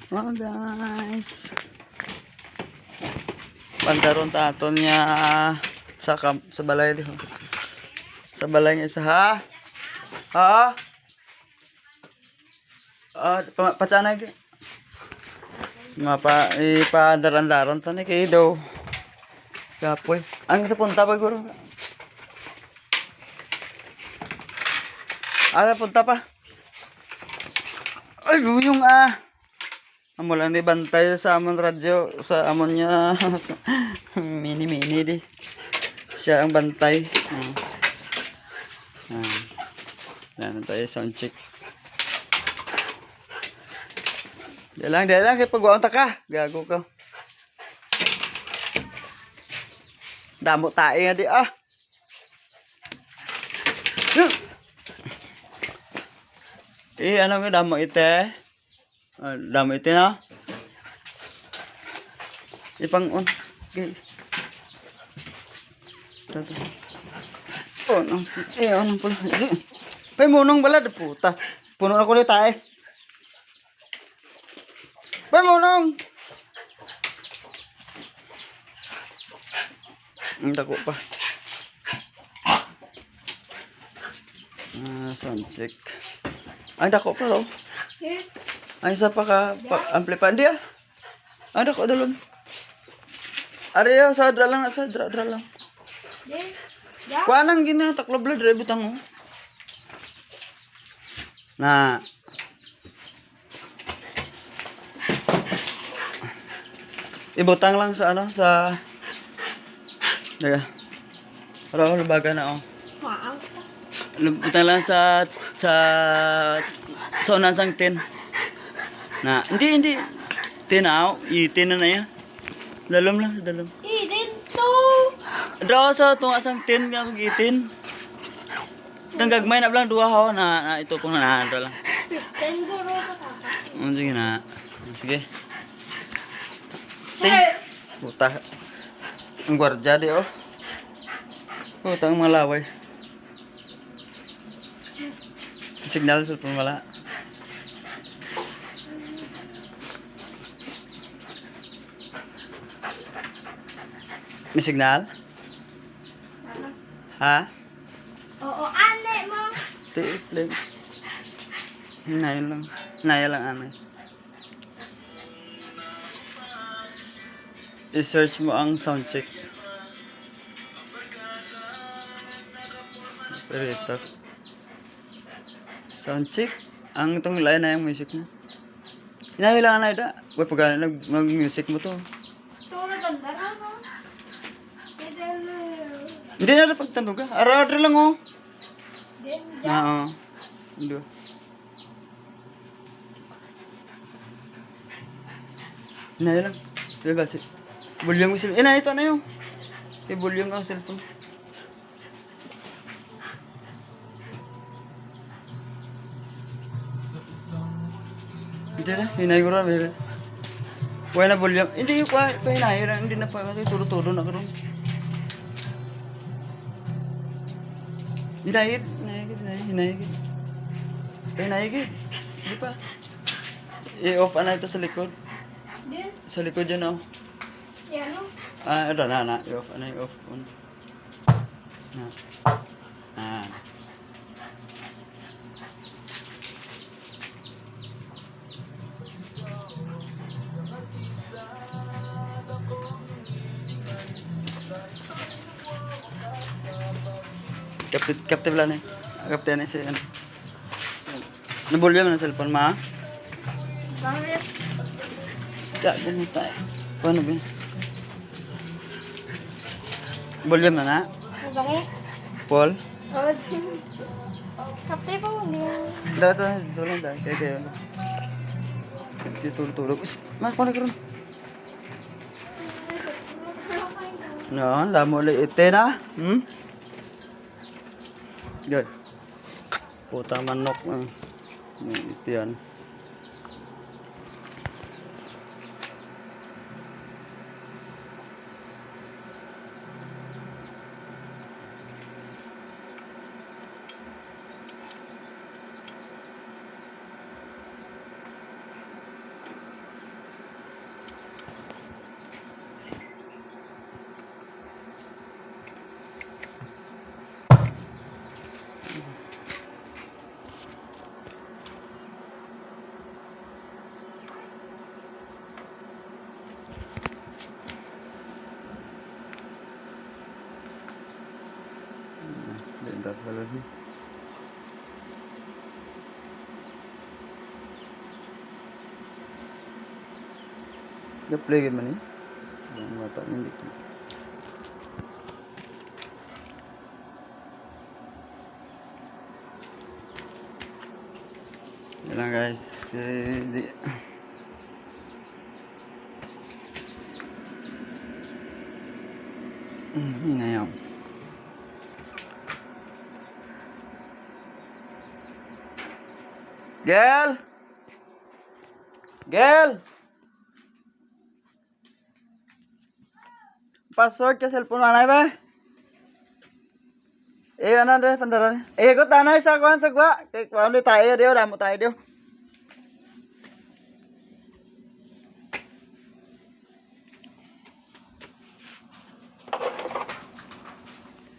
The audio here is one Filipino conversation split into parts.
Oh guys, pandaron taton niya sa balay di. Sa balay niya sa ha. Ha? Pacana gi. Ipadaran-daran tan kay daw. Kapoy. Ang sa punta pa guro. Punta pa. Ay, yung amo lang ni bantay sa amon radyo sa amon niya mini di. Siya ang bantay. Yan tayo sound check. Di lang kay pagwaon ta ka. Gago ka. Damo tae nga di ano nga damo ite? Damo ite na? Ipang-on. Okay. Anong pala? May munong balad, puta. Puno ako ni tae. May munong! Ang dako pa. Sound check. Ang dako pa daw. Ang isa pa ka amplifier dia. Ang dako dalon. Ariyo sadra lang sadra lang. Kuanang gina taklo blood re butang mo. Na. Ibutang lang sa ano sa Daga. Para lubaga na Wow. Lubutang lang sa unan sang 10. Na, hindi. 10 10 na yan. Dalam lang, dalam. Dito. Draw sa tunga sang 10 nga kung 18. Tanggagmay na lang duha ho na ito pong nanahanda lang. 10 guro ka kaka. Sige na. Sige. Sting. Puta. Ang gwardiya di Putang mga laway. Signal sa wala. May signal? Ha? Oo, ane mo. Tiiplem. Hinaya lang anay. I-search mo ang sound check. Operator. Sound check. Ang itong lain na yung music mo. Hinaya lang anay da. Uy, pag mag-music mo to. Ito na ganda na no. Hindi na pagtandog ka. Ara-ara lang Then, Hindi. Hinaya lang. Diba ba? Volume mo cellphone. Ito na yun. I-volume na ang cellphone. Hindi na. Hinay ko rin. Huwag na volume. Hindi yung hinay rin. Hindi na pa. Tulo-tulo na karoon. Hinay. Hindi pa. I-off na ito sa likod. Then, Sa likod yan yan o. Ito na. I-off na i-off. Na. Captive lang Captain na siya. Nabulyo mo ng cellphone Bakit? Gago mo tayo. Paano ba? Bulyo mo na? Bakit? Paul? Oh, kapte po. Dito lang dahil. Kaya. Tulog. Paano ka rin? No, damo ulit ite na. Good. Puta manok. Ito yan. balon ni. Gaplay man ni. Ang mata hindi ko. Yan lang guys. Hinayang. Gel! Gel! Password ka cellphone manay ba? Ano rin, pandaran. Ko tanay sa kuhan sa gwa. Kaya kuhan tayo diyo, damo tayo diyo.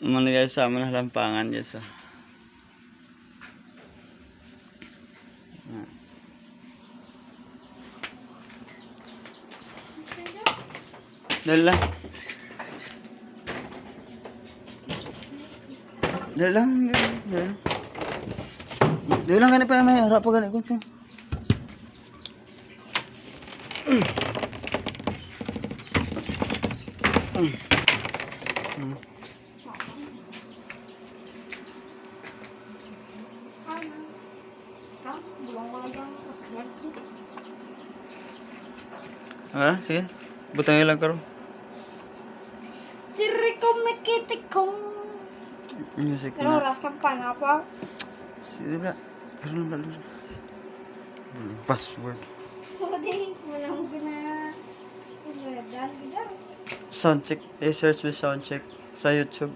Muna guys, sama na lampangan guys. Dali lang. Dali lang. Dali lang ganit pa may harap pa ganit ko. Bulang ko lang password ko. Sige. Butang ilang karo. Tiriko mikitikong. Music Pero na. oras kang panapa. Sige ba? Pero lang ba? Password. Hindi, walang gina. Dan, gina. Sound check. Search mo sound check sa YouTube.